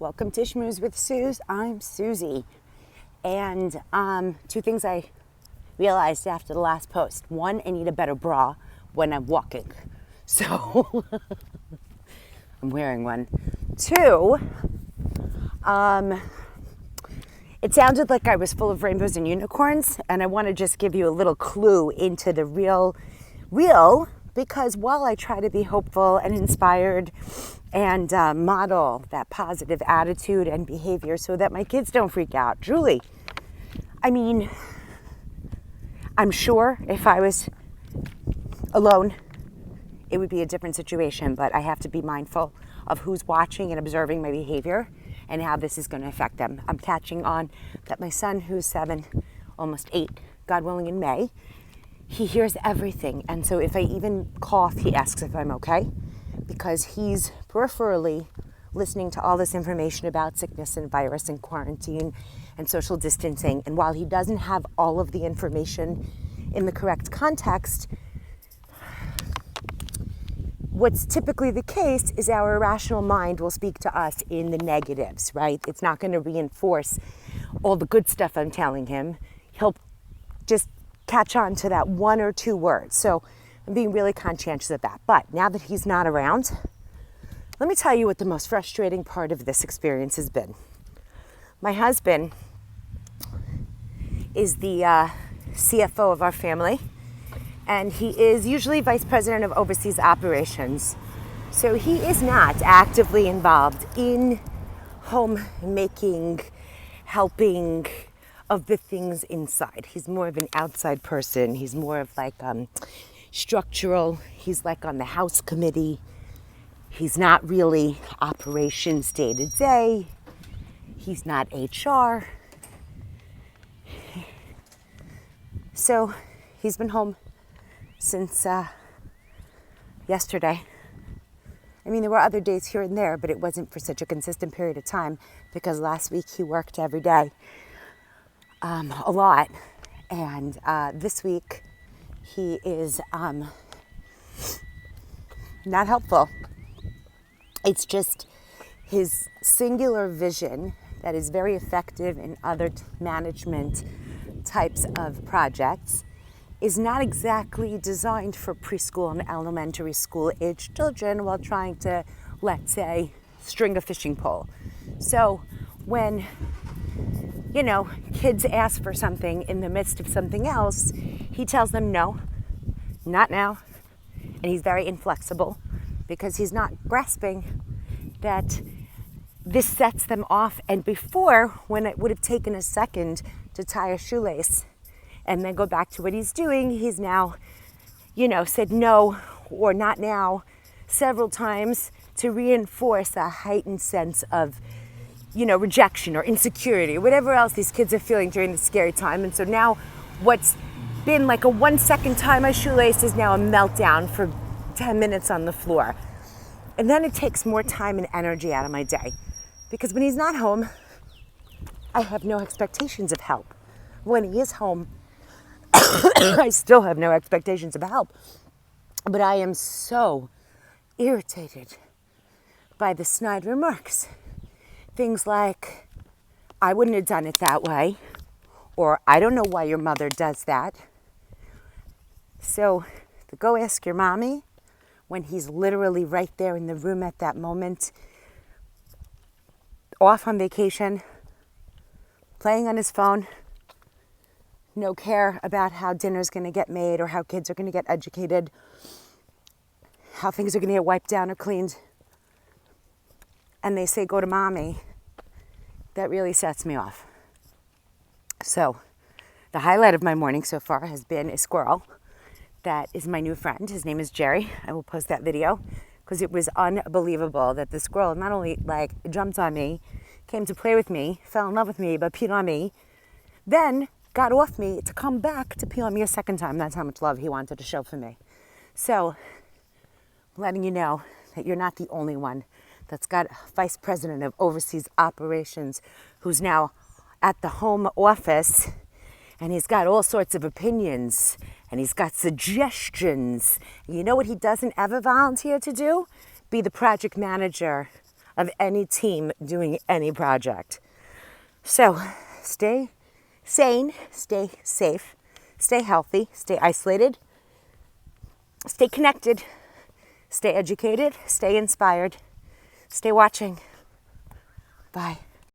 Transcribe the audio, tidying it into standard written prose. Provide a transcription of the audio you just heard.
Welcome to Schmooze with Suze. I'm Susie. And two things I realized after the last post. One, I need a better bra when I'm walking. So I'm wearing one. Two, it sounded like I was full of rainbows and unicorns, and I want to just give you a little clue into the real, because while I try to be hopeful and inspired and model that positive attitude and behavior so that my kids don't freak out, Julie, I mean, I'm sure if I was alone, it would be a different situation, but I have to be mindful of who's watching and observing my behavior and how this is going to affect them. I'm catching on that my son, who's 7, almost 8, God willing in May, he hears everything. And so if I even cough, he asks if I'm okay, because he's peripherally listening to all this information about sickness and virus and quarantine and social distancing. And while he doesn't have all of the information in the correct context, what's typically the case is our irrational mind will speak to us in the negatives, right? It's not going to reinforce all the good stuff I'm telling him. He'll just catch on to that 1 or 2 words. So I'm being really conscientious of that. But now that he's not around, let me tell you what the most frustrating part of this experience has been. My husband is the CFO of our family, and he is usually vice president of overseas operations. So he is not actively involved in homemaking, helping of the things inside. He's more of an outside person. He's more of like structural. He's like on the house committee. He's not really operations day to day. He's not HR. So he's been home since yesterday. I mean, there were other days here and there, but it wasn't for such a consistent period of time because last week he worked every day, a lot. And this week he is not helpful. It's just his singular vision that is very effective in other management types of projects is not exactly designed for preschool and elementary school age children while trying to, let's say, string a fishing pole. So when, kids ask for something in the midst of something else, he tells them no, not now. And he's very inflexible because he's not grasping that this sets them off. And before, when it would have taken a second to tie a shoelace and then go back to what he's doing, he's now, said no or not now several times to reinforce a heightened sense of, rejection or insecurity or whatever else these kids are feeling during this scary time. And so now what's been like a 1-second tie my shoelace is now a meltdown for 10 minutes on the floor. And then it takes more time and energy out of my day. Because when he's not home, I have no expectations of help. When he is home, I still have no expectations of help. But I am so irritated by the snide remarks. Things like, I wouldn't have done it that way, or I don't know why your mother does that. So to go ask your mommy when he's literally right there in the room at that moment, off on vacation, playing on his phone, no care about how dinner's going to get made or how kids are going to get educated, how things are going to get wiped down or cleaned. And they say, go to mommy. That really sets me off. So the highlight of my morning so far has been a squirrel that is my new friend. His name is Jerry. I will post that video because it was unbelievable that the squirrel not only jumped on me, came to play with me, fell in love with me, but peed on me, then got off me to come back to pee on me a second time. That's how much love he wanted to show for me. So letting you know that you're not the only one that's got a vice president of overseas operations who's now at the home office, and he's got all sorts of opinions and he's got suggestions. You know what he doesn't ever volunteer to do? Be the project manager of any team doing any project. So stay sane, stay safe, stay healthy, stay isolated, stay connected, stay educated, stay inspired, stay watching. Bye.